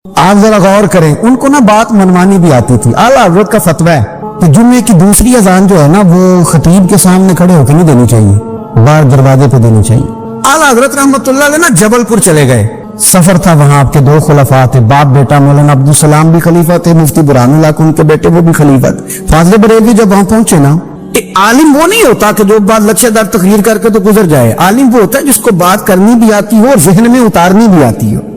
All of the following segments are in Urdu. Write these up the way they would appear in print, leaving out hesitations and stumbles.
آپ ذرا غور کریں، ان کو نا بات منوانی بھی آتی تھی۔ اعلیٰ حضرت کا فتویٰ ہے کہ جمعے کی دوسری اذان جو ہے نا وہ خطیب کے سامنے کھڑے ہو کے نہیں دینی چاہیے، باہر دروازے پہ دینی چاہیے۔ اعلیٰ حضرت رحمۃ اللہ علیہ نا جبل پور چلے گئے، سفر تھا، وہاں آپ کے دو خلفاء تھے، باپ بیٹا، مولانا عبدالسلام بھی خلیفہ تھے، مفتی برہان اللہ ان کے بیٹے وہ بھی خلیفہ تھے۔ فاضل بریلوی جب وہاں پہنچے نا، عالم وہ نہیں ہوتا کہ جو بات لچھے دار تقریر کر کے تو گزر جائے، عالم وہ ہوتا ہے جس کو بات کرنی بھی آتی ہو اور ذہن میں اتارنی بھی آتی ہو۔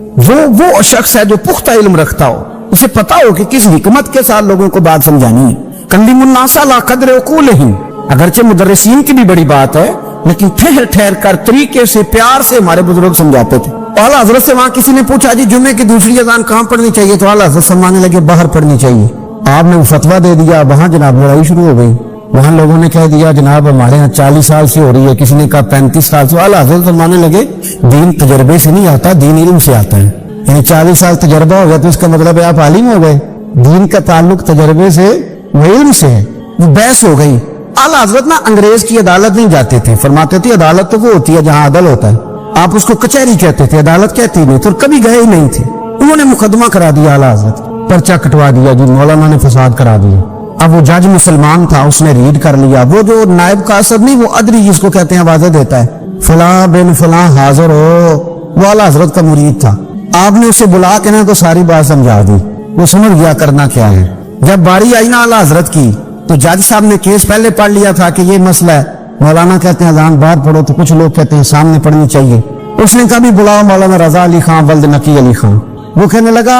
وہ شخص ہے جو پختہ علم رکھتا ہو، اسے پتا ہو کہ کس حکمت کے ساتھ لوگوں کو بات سمجھانی ہے۔ کلم الناس علی قدر عقولہم، اگرچہ مدرسین کی بھی بڑی بات ہے لیکن ٹھہر ٹھہر کر طریقے سے پیار سے ہمارے بزرگ سمجھاتے تھے۔ اعلیٰ حضرت سے وہاں کسی نے پوچھا جی جمعے کی دوسری اذان کہاں پڑھنی چاہیے، تو اعلیٰ حضرت فرمانے لگے باہر پڑھنی چاہیے۔ آپ نے وہ فتویٰ دے دیا، وہاں جناب لڑائی شروع ہو گئی، وہاں لوگوں نے کہہ دیا جناب ہمارے یہاں 40 سال سے ہو رہی ہے، کسی نے کہا 35 سال سے۔ اعلیٰ حضرت فرمانے لگے دین تجربے سے نہیں آتا، دین علم سے آتا ہے۔ یعنی 40 سال تجربہ ہو گیا تو اس کا مطلب ہے آپ عالم ہو گئے، دین کا تعلق تجربے سے و علم سے ہے۔ وہ بحث ہو گئی۔ اعلیٰ حضرت نا انگریز کی عدالت نہیں جاتے تھے، فرماتے تھے عدالت تو وہ ہوتی ہے جہاں عدل ہوتا ہے، آپ اس کو کچہری کہتے تھے، عدالت کہتی نہیں، تو کبھی گئے ہی نہیں تھے۔ انہوں نے مقدمہ کرا دیا، اعلیٰ حضرت پرچہ کٹوا دیا جی مولانا نے فساد کرا دیا۔ اب وہ جج مسلمان تھا، اس نے ریڈ کر لیا، وہ جو نائب قاصد نہیں، وہ ادری جس کو کہتے ہیں آوازیں دیتا ہے، فلاں بن فلاں حاضر ہو، وہ اعلیٰ حضرت کا مرید تھا۔ آپ نے اسے بلا کے نا تو ساری بات سمجھا دی، وہ سمجھ گیا کرنا کیا ہے۔ جب باری آئی نا اعلیٰ حضرت کی تو جج صاحب نے کیس پہلے پڑھ لیا تھا کہ یہ مسئلہ ہے، مولانا کہتے ہیں اذان باہر پڑھو تو کچھ لوگ کہتے ہیں سامنے پڑھنی چاہیے۔ اس نے کبھی بلاؤ مولانا رضا علی خان ولد نقی علی خان، وہ کہنے لگا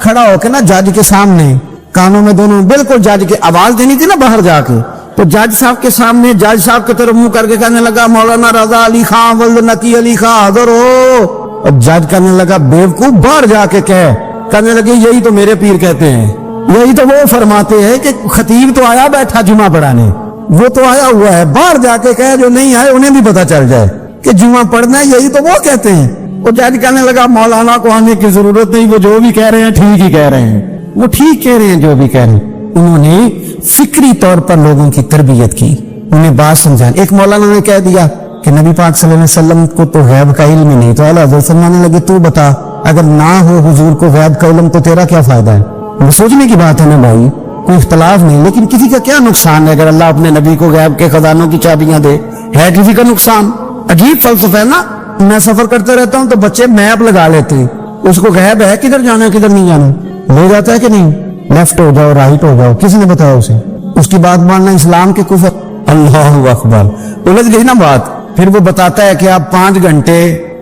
کھڑا ہو کے نا جج کے سامنے، کانوں میں دونوں بالکل جج کے آواز دینی تھی نا باہر جا کے، تو جج صاحب کے سامنے جج صاحب کی طرف منہ کر کے کہنے لگا مولانا رضا علی خان ولد نقی علی خان حاضر ہو، اور جج کہنے لگا بیوقوف باہر جا کے کہنے لگے یہی تو میرے پیر کہتے ہیں، یہی تو وہ فرماتے ہیں کہ خطیب تو آیا بیٹھا جمعہ پڑھانے، وہ تو آیا ہوا ہے، باہر جا کے کہے جو نہیں آئے انہیں بھی پتا چل جائے کہ جمعہ پڑھنا ہے، یہی تو وہ کہتے ہیں۔ وہ جج کہنے لگا مولانا کو آنے کی ضرورت نہیں، وہ جو بھی کہہ رہے ہیں ٹھیک ہی کہہ رہے ہیں، وہ ٹھیک کہہ رہے ہیں جو بھی کہہ رہے ہیں۔ انہوں نے فکری طور پر لوگوں کی تربیت کی، انہیں بات سمجھائی۔ ایک مولانا نے کہہ دیا کہ نبی پاک صلی اللہ علیہ وسلم کو تو غیب کا علم ہی نہیں، تو اعلیٰ حضرت فرمانے لگے تو بتا اگر نہ ہو حضور کو غیب کا علم تو تیرا کیا فائدہ ہے؟ سوچنے کی بات ہے نا بھائی، کوئی اختلاف نہیں، لیکن کسی کا کیا نقصان ہے اگر اللہ اپنے نبی کو غیب کے خزانوں کی چابیاں دے؟ ہے کسی کا نقصان؟ عجیب فلسفہ ہے نا۔ میں سفر کرتے رہتا ہوں تو بچے میپ لگا لیتے ہیں، اس کو غیب ہے کدھر جانا ہے کدھر نہیں جانا، لے جاتا ہے کہ نہیں، لیفٹ ہو جاؤ رائٹ ہو جاؤ، کسی نے بتایا اسے؟ اس کی بات ماننا اسلام کے کفر۔ اللہ اکبر، الجھ گئی نا بات۔ پھر وہ بتاتا ہے کہ آپ 5 گھنٹے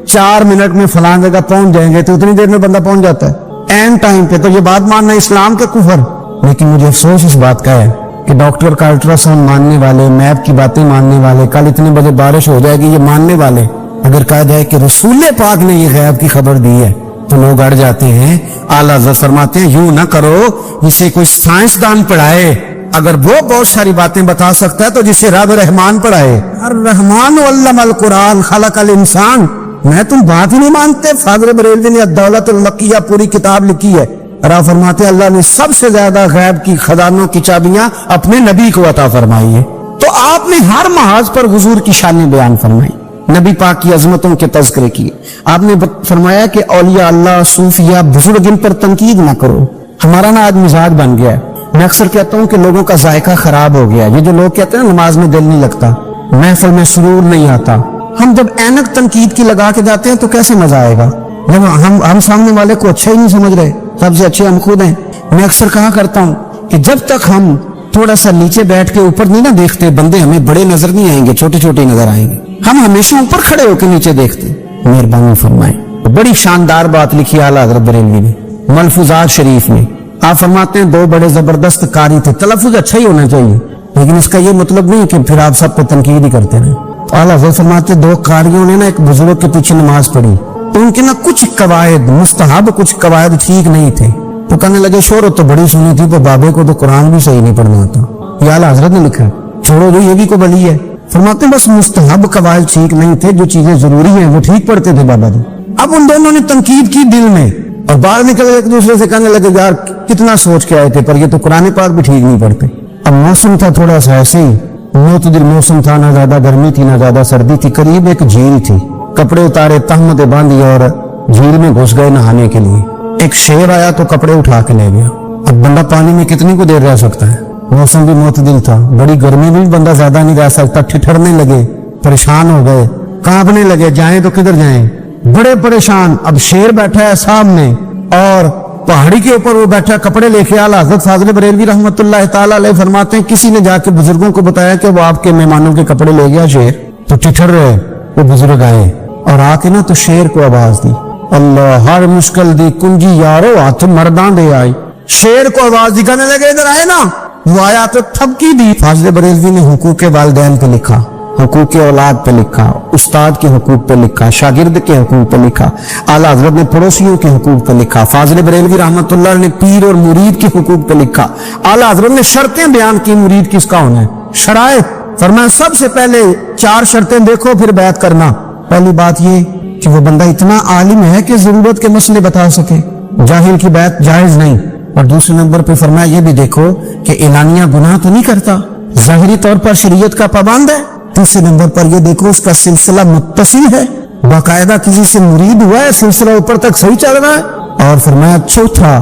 4 منٹ میں فلاں جگہ پہنچ جائیں گے، تو اتنی دیر میں بندہ پہنچ جاتا ہے این ٹائم پہ، تو یہ بات ماننا اسلام کے کفر۔ لیکن مجھے افسوس اس بات کا ہے کہ ڈاکٹر کا الٹرا ساؤنڈ ماننے والے، میپ کی باتیں ماننے والے، کل اتنے بجے بارش ہو جائے گی یہ ماننے والے، اگر کہا جائے کہ رسول پاک نے یہ غیب کی خبر دی ہے تو لوگ اڑ جاتے ہیں۔ اعلیٰ حضرت فرماتے ہیں یوں نہ کرو جسے کوئی سائنسدان پڑھائے، اگر وہ بہت ساری باتیں بتا سکتا ہے تو جسے رب رحمان پڑھائے۔ الرحمن علم القرآن خلق الانسان، میں تم بات ہی نہیں مانتے؟ فاضل بریلوی نے الدولت المکیہ پوری کتاب لکھی ہے، اور فرماتے اللہ نے سب سے زیادہ غیب کی خزانوں کی چابیاں اپنے نبی کو عطا فرمائی ہے۔ تو آپ نے ہر محاذ پر حضور کی شانیں بیان فرمائی، نبی پاک کی عظمتوں کے تذکرے کیے۔ آپ نے فرمایا کہ اولیاء اللہ، صوفیاء، بزرگ، ان پر تنقید نہ کرو۔ ہمارا نا آج مزاج بن گیا ہے، میں اکثر کہتا ہوں کہ لوگوں کا ذائقہ خراب ہو گیا، یہ جو لوگ کہتے ہیں نماز میں دل نہیں لگتا، محفل میں سرور نہیں آتا، ہم جب اینک تنقید کی لگا کے جاتے ہیں تو کیسے مزہ آئے گا جب ہم سامنے والے کو اچھا ہی نہیں سمجھ رہے؟ سب سے اچھے ہم خود ہیں۔ میں اکثر کہا کرتا ہوں کہ جب تک ہم تھوڑا سا نیچے بیٹھ کے اوپر نہیں نہ دیکھتے، بندے ہمیں بڑے نظر نہیں آئیں گے، چھوٹے چھوٹے نظر آئیں گے۔ ہم ہمیشہ اوپر کھڑے ہو کے نیچے دیکھتے۔ مہربانی فرمائیں، بڑی شاندار بات لکھی اعلیٰ حضرت بریلوی نے ملفوظات شریف میں۔ آپ فرماتے ہیں 2 بڑے زبردست قاری تھے، تلفظ اچھا ہی ہونا چاہیے، لیکن اس کا یہ مطلب نہیں کہ پھر آپ سب کو تنقید ہی کرتے رہیں۔ اعلیٰ حضرت فرماتے 2 قاریوں نے نا ایک بزرگ کے پیچھے نماز پڑھی، تو ان کے نا کچھ قواعد مستحب، کچھ قواعد ٹھیک نہیں تھے، تو کہنے لگے شہرت تو بڑی سنی تھی، تو بابے کو تو قرآن بھی صحیح نہیں پڑھنا آتا۔ یہ اعلیٰ حضرت نے لکھا، چھوڑو جو یہ بھی کو بلی ہے۔ فرماتے ہیں بس مستحب قواعد ٹھیک نہیں تھے، جو چیزیں ضروری ہیں وہ ٹھیک پڑھتے تھے بابا جی۔ اب ان دونوں نے تنقید کی دل میں، اور باہر نکل ایک دوسرے سے کہنے لگے یار کتنا سوچ کے آئے تھے، پر یہ تو قرآن پاک بھی ٹھیک نہیں پڑھتے۔ اب موسم تھا تھوڑا سا ایسے ہی، معتدل موسم تھا، نہ زیادہ گرمی تھی نہ زیادہ سردی تھی، قریب ایک جھیل تھی، کپڑے اتارے، تہمتیں باندھی اور جھیل میں گھس گئے نہانے کے لیے۔ ایک شیر آیا تو کپڑے اٹھا کے لے گیا. اب بندہ پانی میں کتنی کو دیر رہ سکتا ہے؟ موسم بھی معتدل تھا, بڑی گرمی میں بھی بندہ زیادہ نہیں رہ سکتا. ٹھٹھرنے لگے, پریشان ہو گئے, کانپنے لگے, جائیں تو کدھر جائیں, بڑے پریشان. اب شیر بیٹھا ہے سامنے اور پہاڑی کے اوپر وہ بیٹھا کپڑے لے کے. اعلیٰ حضرت فاضل بریلوی رحمۃ اللہ تعالی علیہ فرماتے ہیں کسی نے جا کے بزرگوں کو بتایا کہ وہ آپ کے مہمانوں کے کپڑے لے گیا شیر. تو ٹھٹھر رہے. وہ بزرگ آئے اور آ کے نا تو شیر کو آواز دی, اللہ ہر مشکل دی کنجی یارو ہاتھ مردان دے آئی. شیر کو آواز دی, کہنے لگے ادھر آئے نا. وہ آیا تو تھپکی دی. فاضل بریلوی نے حقوق والدین پہ لکھا, حقوق اولاد پہ لکھا, استاد کے حقوق پہ لکھا, شاگرد کے حقوق پہ لکھا, اعلیٰ حضرت نے پڑوسیوں کے حقوق پہ لکھا, فاضل بریلوی رحمۃ اللہ نے پیر اور مرید کے حقوق پہ لکھا, اعلیٰ حضرت نے شرطیں بیان کی مرید کس کا ہونا ہے, شرائط. فرمایا سب سے پہلے 4 شرطیں دیکھو پھر بیعت کرنا. پہلی بات یہ کہ وہ بندہ اتنا عالم ہے کہ ضرورت کے مسئلے بتا سکے, جاہل کی بیعت جائز نہیں. اور دوسرے نمبر پہ فرمایا یہ بھی دیکھو کہ اعلانیہ گناہ تو نہیں کرتا, ظاہری طور پر شریعت کا پابند ہے. تیسرے نمبر پر یہ دیکھو اس کا سلسلہ متصل ہے, باقاعدہ کسی سے مرید ہوا ہے, سلسلہ اوپر تک صحیح چل رہا ہے. اور فرمایا چوتھا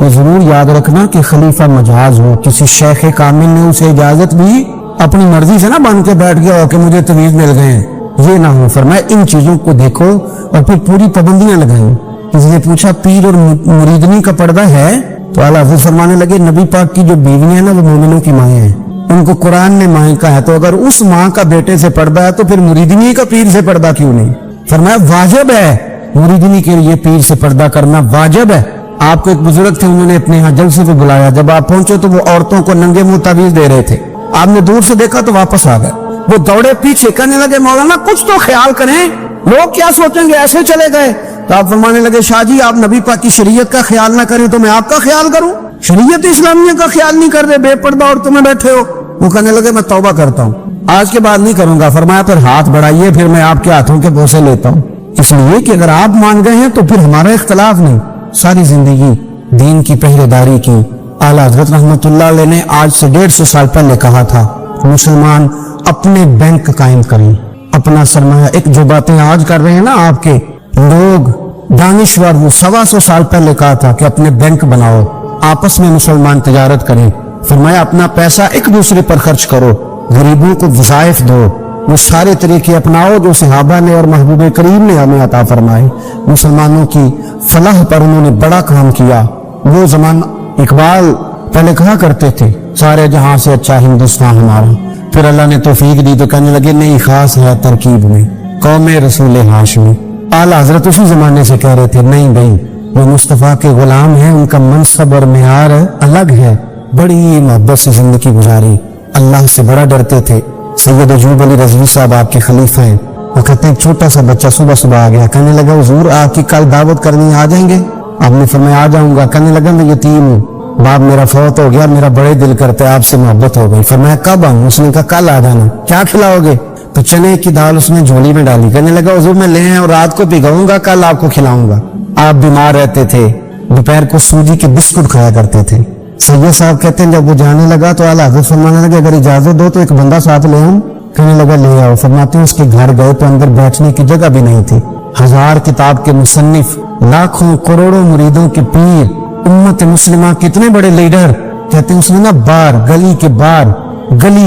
یہ ضرور یاد رکھنا کہ خلیفہ مجاز ہو, کسی شیخ کامل نے اسے اجازت بھی اپنی مرضی سے نہ بن کے بیٹھ گیا ہو کہ مجھے تویز مل گئے ہیں, یہ نہ ہو. فرمایا ان چیزوں کو دیکھو اور پھر پوری پابندیاں لگائیں. کسی نے پوچھا پیر اور مریدنی کا پردہ ہے, تو اعلیٰ حضرت فرمانے لگے نبی پاک کی جو بیویاں ہیں نا وہ مومنوں کی مائیں ہیں, ان کو قرآن نے مائیں کہا ہے, تو اگر اس ماں کا بیٹے سے پردہ ہے تو پھر مریدنی کا پیر سے پردہ کیوں نہیں. فرمایا واجب ہے مریدنی کے لیے پیر سے پردہ کرنا, واجب ہے. آپ کو ایک بزرگ تھے, انہوں نے اپنے یہاں جلسے پہ بلایا, جب آپ پہنچے تو وہ عورتوں کو ننگے منہ تعویذ دے رہے تھے. آپ نے دور سے دیکھا تو واپس آ گئے. وہ دوڑے پیچھے, کہنے لگے مولانا کچھ تو خیال کریں, لوگ کیا سوچیں گے, ایسے چلے گئے. تو آپ فرمانے لگے شاہ جی آپ نبی پاک کی شریعت کا خیال نہ کریں تو میں آپ کا خیال کروں, شریعت اسلامیہ کا خیال نہیں کر رہے, بے پردہ عورتوں میں بیٹھے ہو. وہ کہنے لگے میں توبہ کرتا ہوں, آج کے بعد نہیں کروں گا. فرمایا پھر ہاتھ بڑھائیے, پھر میں آپ کے ہاتھوں کے بوسے لیتا ہوں, اس لیے کہ اگر آپ مان گئے ہیں تو پھر ہمارا اختلاف نہیں. ساری زندگی دین کی پہرے داری کی. اعلیٰ حضرت رحمۃ اللہ علیہ نے آج سے 150 سال پہلے کہا تھا مسلمان اپنے بینک قائم کریں, اپنا سرمایہ. ایک جو باتیں آج کر رہے ہیں نا آپ کے لوگ دانشور, وہ 125 سال پہلے کہا تھا کہ اپنے بینک بناؤ, آپس میں مسلمان تجارت کریں. فرمایا اپنا پیسہ ایک دوسرے پر خرچ کرو, غریبوں کو وظائف دو, وہ سارے طریقے اپناؤ جو صحابہ نے اور محبوب کریم نے ہمیں عطا فرمائے. مسلمانوں کی فلاح پر انہوں نے بڑا کام کیا. وہ زمانہ اقبال پہلے کہا کرتے تھے سارے جہاں سے اچھا ہندوستان ہمارا, پھر اللہ نے توفیق دی تو کہنے لگے نہیں خاص ہے ترکیب میں قوم رسول ہاشمی. اعلیٰ حضرت اسی زمانے سے کہہ رہے تھے نہیں بھائی وہ مصطفیٰ کے غلام ہیں, ان کا منصب اور معیار الگ ہے. بڑی محبت سے زندگی گزاری, اللہ سے بڑا ڈرتے تھے. سید ایوب علی رضوی صاحب آپ کے خلیفہ ہیں. وہ کہتے ہیں چھوٹا سا بچہ صبح صبح آ گیا, کہنے لگا حضور آپ کی کل دعوت کرنی آ جائیں گے؟ آپ نے فرمایا آ جاؤں گا. کہنے لگا میں یتیم ہوں, باپ میرا فوت ہو گیا, میرا بڑے دل کرتا ہے آپ سے محبت ہو گئی. فرمایا کب آؤں؟ اس نے کہا کل آ جانا. کیا کھلاؤ گے؟ تو چنے کی دال اس نے جھولی میں ڈالی. کہنے لگا حضور میں لے آیا اور رات کو بھگاؤں گا, کل آپ کو کھلاؤں گا. آپ بیمار رہتے تھے, دوپہر کو سوجی کے بسکٹ کھایا کرتے تھے. سید صاحب کہتے ہیں جب وہ جانے لگا تو اعلیٰ حضرت فرمانے لگے اگر اجازت دو تو ایک بندہ ساتھ لے آؤں. کہنے لگا لے آؤ. فرماتے ہیں اس کے گھر گئے تو اندر بیٹھنے کی جگہ بھی نہیں تھی. 1000 کتاب کے مصنف, لاکھوں کروڑوں مریدوں کے پیر, امت مسلمہ کتنے بڑے لیڈر. کہتے ہیں اس نے نا باہر گلی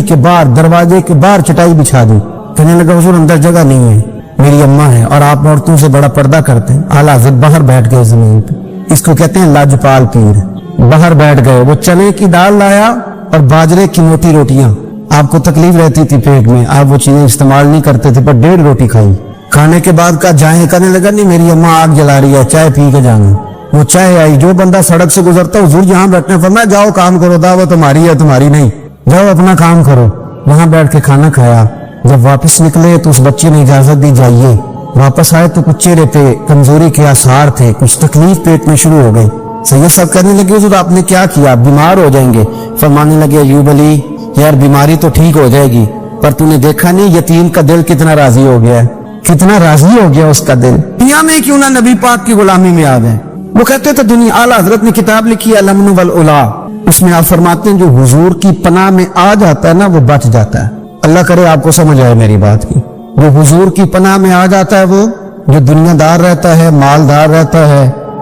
کے باہر دروازے کے باہر چٹائی بچھا دی. کہنے لگا حضور اندر جگہ نہیں ہے, میری اماں ہے اور آپ عورتوں سے بڑا پردہ کرتے ہیں. اعلیٰ حضرت باہر بیٹھ گئے زمین پہ. اس کو کہتے ہیں لاجپال پیر. باہر بیٹھ گئے. وہ چنے کی دال لایا اور باجرے کی موٹی روٹیاں. آپ کو تکلیف رہتی تھی پیٹ میں, آپ وہ چیزیں استعمال نہیں کرتے تھے, پر 1.5 روٹی کھائی. کھانے کے بعد کا جائیں, کہنے لگا نہیں میری اماں آگ جلا رہی ہے, چائے پی کے جانا. وہ چائے آئی. جو بندہ سڑک سے گزرتا حضور جہاں بیٹھنے فرمایا جاؤ کام کرو, دعوت تمہاری ہے تمہاری نہیں, جاؤ اپنا کام کرو. وہاں بیٹھ کے کھانا کھایا. جب واپس نکلے تو اس بچے نے اجازت دی جائیے. واپس آئے تو کچھ چہرے پہ کمزوری کے آثار تھے, کچھ تکلیف پیٹ میں شروع ہو گئی. سید صاحب کہنے لگے حضور آپ نے کیا کیا, بیمار ہو جائیں گے. فرمانے لگے ایوب علی یار بیماری تو ٹھیک ہو جائے گی, پر تو نے دیکھا نہیں یتیم کا دل کتنا راضی ہو گیا ہے, کتنا راضی ہو گیا اس کا دل. دنیا میں کیوں نہ نبی پاک کی غلامی میں آ گئے. وہ کہتے تھے دنیا. اعلیٰ حضرت نے کتاب لکھی ہے الامن والعلا, اس میں آپ فرماتے ہیں جو حضور کی پناہ میں آ جاتا ہے نا وہ بچ جاتا ہے. اللہ کرے آپ کو سمجھ آئے میری بات کی. جو حضور کی پناہ میں آ جاتا ہے وہ جو دنیا دار رہتا ہے, مالدار رہتا ہے,